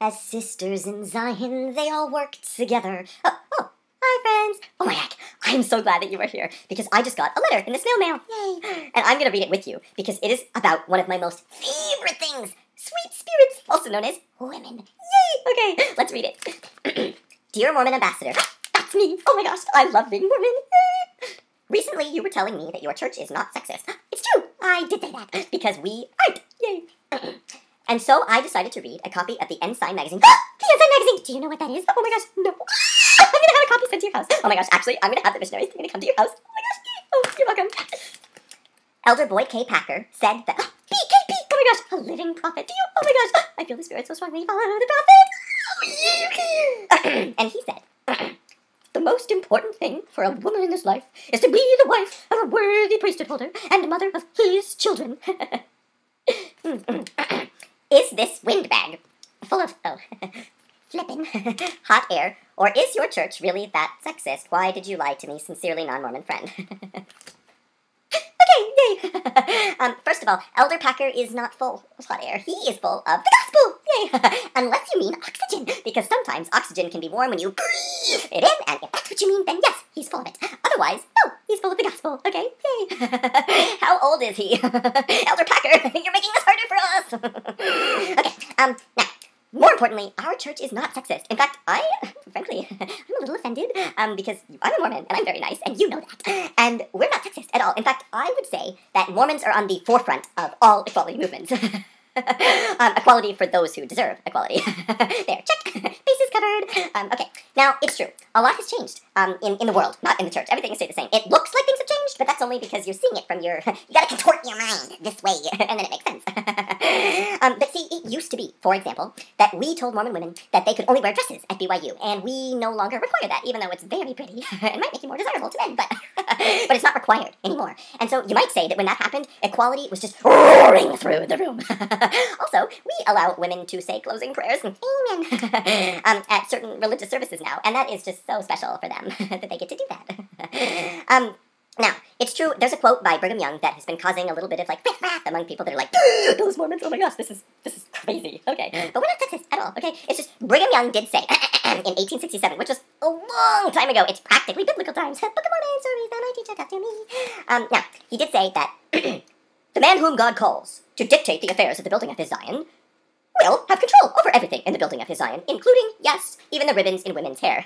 As sisters in Zion, they all worked together. Oh, hi friends. Oh my heck, I'm so glad that you are here because I just got a letter in the snail mail. Yay. And I'm going to read it with you because it is about one of my most favorite things. Sweet spirits, also known as women. Yay. Okay, let's read it. Dear Mormon Ambassador, that's me. Oh my gosh, I love being Mormon. Yay. Recently, you were telling me that your church is not sexist. It's true, I did say that because we aren't. Yay. And so I decided to read a copy of the Ensign magazine. The Ensign magazine! Do you know what that is? Oh my gosh, no. I'm going to have a copy sent to your house. Oh my gosh, actually, I'm going to have the missionaries. They're going to come to your house. Oh my gosh, oh, you're welcome. Elder Boyd K. Packer said that, BKP, oh my gosh, a living prophet. Do you? Oh my gosh, I feel the spirit so strongly. Follow the prophet. And he said, the most important thing for a woman in this life is to be the wife of a worthy priesthood holder and mother of his children. Is this windbag full of, flippin' hot air, or is your church really that sexist? Why did you lie to me, sincerely non-Mormon friend? Okay, yay! First of all, Elder Packer is not full of hot air. He is full of the gospel! Yay! Unless you mean oxygen, because sometimes oxygen can be warm when you breathe it in, and if that's what you mean, then yes, he's full of it. Otherwise, no, he's full of the gospel, okay? Yay! How old is he? Elder Packer, you're making this harder for us! Okay, now, more importantly, our church is not sexist. In fact, frankly, I'm a little offended, because I'm a Mormon, and I'm very nice, and you know that. And we're not sexist at all. In fact, I would say that Mormons are on the forefront of all equality movements. Equality for those who deserve equality. There, check. Bases covered. Okay, now, it's true. A lot has changed in the world, not in the church. Everything has stayed the same. It looks like things have changed, but that's only because you're seeing it from your... You gotta contort your mind this way, and then it makes sense. But see, it used to be, for example, that we told Mormon women that they could only wear dresses at BYU, and we no longer require that, even though it's very pretty. It might make you more desirable to men, but it's not required anymore. And so you might say that when that happened, equality was just roaring through the room. Also, we allow women to say closing prayers and amen at certain religious services now, and that is just so special for them that they get to do that. Now, it's true, there's a quote by Brigham Young that has been causing a little bit of, like, riff-raff among people that are like, those Mormons, oh my gosh, this is crazy, okay? But we're not sexist at all, okay? It's just, Brigham Young did say, in 1867, which was a long time ago, it's practically biblical times, Book of Mormon stories that my teacher taught to me. Now, he did say that, the man whom God calls to dictate the affairs of the building of his Zion will have control over everything in the building of his Zion, including, yes, even the ribbons in women's hair.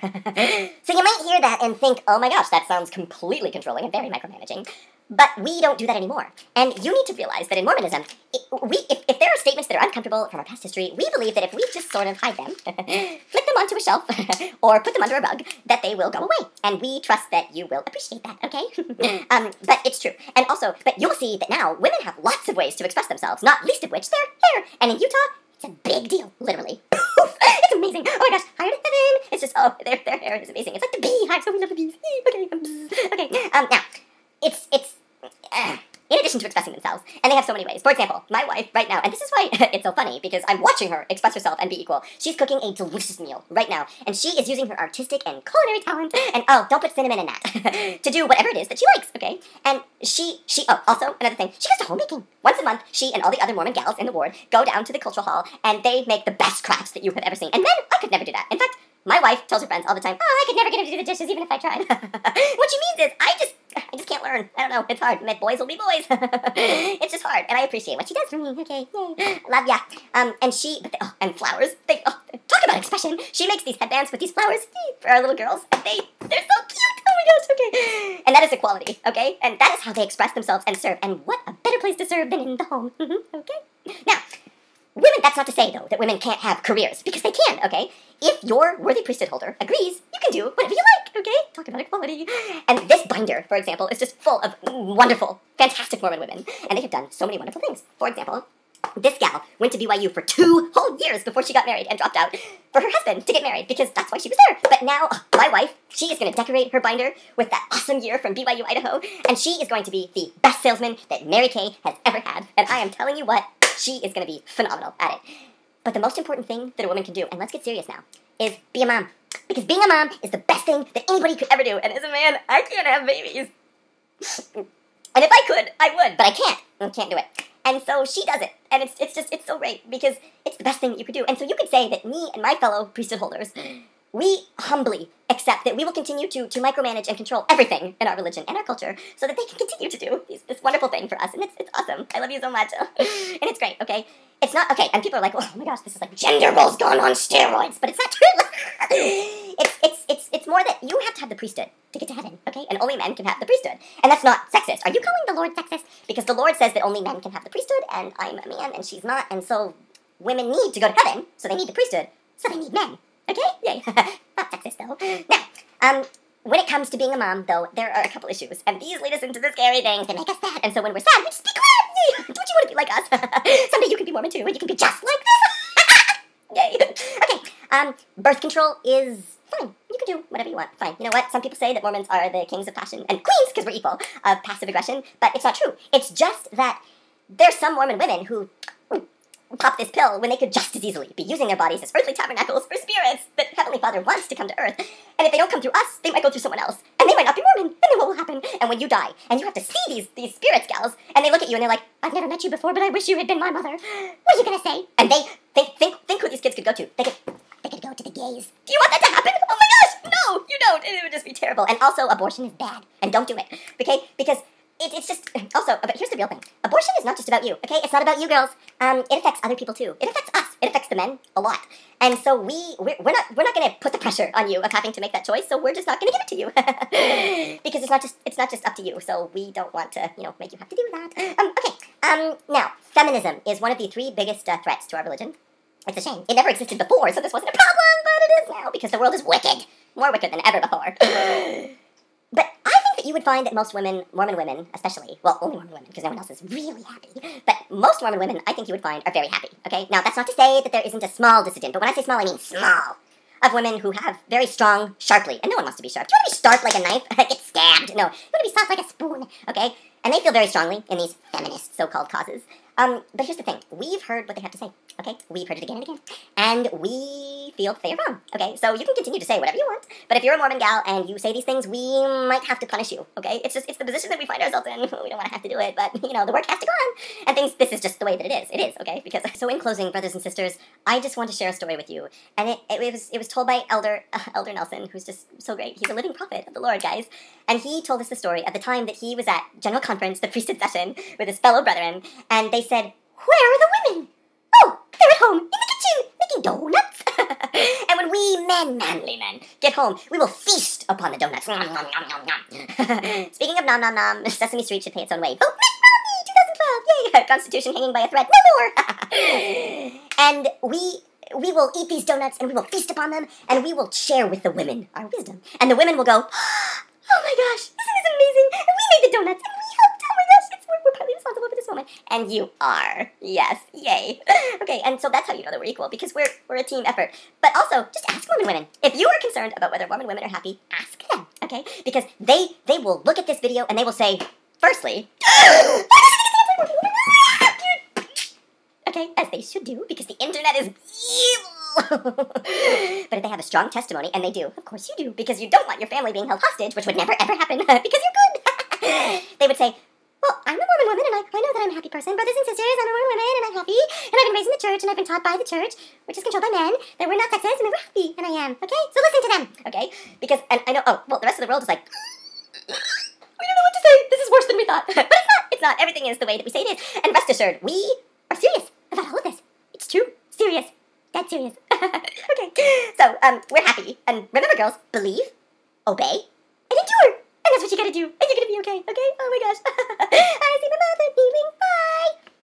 So you might hear that and think, oh my gosh, that sounds completely controlling and very micromanaging. But we don't do that anymore. And you need to realize that in Mormonism, if there are statements that are uncomfortable from our past history, we believe that if we just sort of hide them, flick them onto a shelf, or put them under a rug, that they will go away. And we trust that you will appreciate that, okay? But it's true. And also, but you'll see that now women have lots of ways to express themselves, not least of which their hair. And in Utah, it's a big deal, literally. It's amazing. Oh my gosh, higher to heaven. It's just, oh, their hair is amazing. It's like the beehive, so we love the bees. Okay, now, it's in addition to expressing themselves, and they have so many ways. For example, my wife right now, and this is why it's so funny, because I'm watching her express herself and be equal. She's cooking a delicious meal right now, and she is using her artistic and culinary talent, and oh, don't put cinnamon in that, to do whatever it is that she likes, okay? And also, another thing, she goes to homemaking. Once a month, she and all the other Mormon gals in the ward go down to the cultural hall, and they make the best crafts that you have ever seen. And then, I could never do that. In fact, my wife tells her friends all the time, oh, I could never get her to do the dishes even if I tried. What she means is, I just can't learn. I don't know, it's hard. Boys will be boys. It's just hard, and I appreciate what she does for me. Okay, yay. Love ya. And flowers. Talk about expression. She makes these headbands with these flowers for our little girls, and they're so cute. Oh my gosh, okay. And that is equality, okay? And that is how they express themselves and serve, and what a better place to serve than in the home, okay? Now, women, that's not to say, though, that women can't have careers, because they can, okay? If your worthy priesthood holder agrees, you can do whatever you like, okay? Talk about equality. And this binder, for example, is just full of wonderful, fantastic Mormon women, and they have done so many wonderful things. For example, this gal went to BYU for 2 whole years before she got married and dropped out for her husband to get married, because that's why she was there. But now, my wife, she is going to decorate her binder with that awesome year from BYU, Idaho, and she is going to be the best salesman that Mary Kay has ever had. And I am telling you what, she is going to be phenomenal at it. But the most important thing that a woman can do, and let's get serious now, is be a mom. Because being a mom is the best thing that anybody could ever do. And as a man, I can't have babies. And if I could, I would, but I can't. I can't do it. And so she does it. And it's so great because it's the best thing that you could do. And so you could say that me and my fellow priesthood holders, we humbly accept that we will continue to micromanage and control everything in our religion and our culture so that they can continue to do this wonderful thing for us. And it's awesome. I love you so much. And it's great, okay? It's not, okay, and people are like, oh my gosh, this is like gender roles gone on steroids, but it's not true. It's more that you have to have the priesthood to get to heaven, okay? And only men can have the priesthood. And that's not sexist. Are you calling the Lord sexist? Because the Lord says that only men can have the priesthood, and I'm a man, and she's not, and so women need to go to heaven, so they need the priesthood, so they need men. Okay? Yay. Not sexist, though. Now, when it comes to being a mom, though, there are a couple issues, and these lead us into the scary things that make us sad, and so when we're sad, we just be glad! Yay! Don't you want to be like us? Someday you can be Mormon, too, and you can be just like this! Yay! Okay, birth control is fine. You can do whatever you want. Fine. You know what? Some people say that Mormons are the kings of passion, and queens, because we're equal, of passive aggression, but it's not true. It's just that there's some Mormon women who pop this pill when they could just as easily be using their bodies as earthly tabernacles for spirits that Heavenly Father wants to come to earth. And if they don't come through us, they might go through someone else. And they might not be Mormon. And then what will happen? And when you die, and you have to see these spirits gals, and they look at you and they're like, I've never met you before, but I wish you had been my mother. What are you gonna say? And they think who these kids could go to. They could go to the gays. Do you want that to happen? Oh my gosh! No, you don't. It would just be terrible. And also, abortion is bad. And don't do it. Okay? Because it's just, also, but here's the real thing. Abortion is not just about you, okay? It's not about you girls. It affects other people too. It affects us. It affects the men a lot. And so we're not going to put the pressure on you of having to make that choice, so we're just not going to give it to you. Because it's not just up to you, so we don't want to, make you have to do that. Now, feminism is one of the 3 biggest threats to our religion. It's a shame. It never existed before, so this wasn't a problem, but it is now, because the world is wicked. More wicked than ever before. But I think that you would find that most women, Mormon women especially, well, only Mormon women, because no one else is really happy, but most Mormon women, I think you would find, are very happy, okay? Now, that's not to say that there isn't a small dissident, but when I say small, I mean small, of women who have very strong, sharply, and no one wants to be sharp. Do you want to be sharp like a knife? Get stabbed. No, you want to be soft like a spoon, okay? And they feel very strongly in these feminist so-called causes. But here's the thing. We've heard what they have to say, okay? We've heard it again and again. And we feel that they are wrong, okay? So you can continue to say whatever you want, but if you're a Mormon gal and you say these things, we might have to punish you, okay? It's the position that we find ourselves in. We don't want to have to do it, but, the work has to go on. And this is just the way that it is. It is, okay? So in closing, brothers and sisters, I just want to share a story with you. And it was told by Elder Nelson, who's just so great. He's a living prophet of the Lord, guys. And he told us the story of the time that he was at General Conference, the priesthood session, with his fellow brethren, and they said, where are the women? Oh, they're at home, in the kitchen, making donuts. And when we manly men, get home, we will feast upon the donuts. Nom, nom, nom, nom, nom. Speaking of nom, nom, nom, Sesame Street should pay its own way. Vote Mitt Romney, 2012, yay! Constitution hanging by a thread, no more. And we will eat these donuts, and we will feast upon them, and we will share with the women our wisdom. And the women will go, oh my gosh, this is amazing, and we made the donuts, and we helped, oh my gosh, we're partly responsible for this moment. And you are, yes, yay. Okay, and so that's how you know that we're equal, because we're a team effort. But also, just ask Mormon women. If you are concerned about whether Mormon women are happy, ask them, okay? Because they will look at this video, and they will say, firstly, okay, as they should do, because the internet is evil. But if they have a strong testimony, and they do, of course you do, because you don't want your family being held hostage, which would never ever happen, because you're good. They would say, well, I'm a Mormon woman, and I know that I'm a happy person. Brothers and sisters, I'm a Mormon woman, and I'm happy, and I've been raised in the church, and I've been taught by the church, which is controlled by men, that we're not sexist, and that we're happy, and I am, okay? So listen to them, okay? Because, and I know, the rest of the world is like, we don't know what to say, this is worse than we thought. But it's not, everything is the way that we say it is. And rest assured, we are serious about all of this. It's true, serious, dead serious. Okay, so, we're happy, and remember girls, believe, obey, and endure. And that's what you gotta do, and you're gonna be okay, okay? Oh my gosh.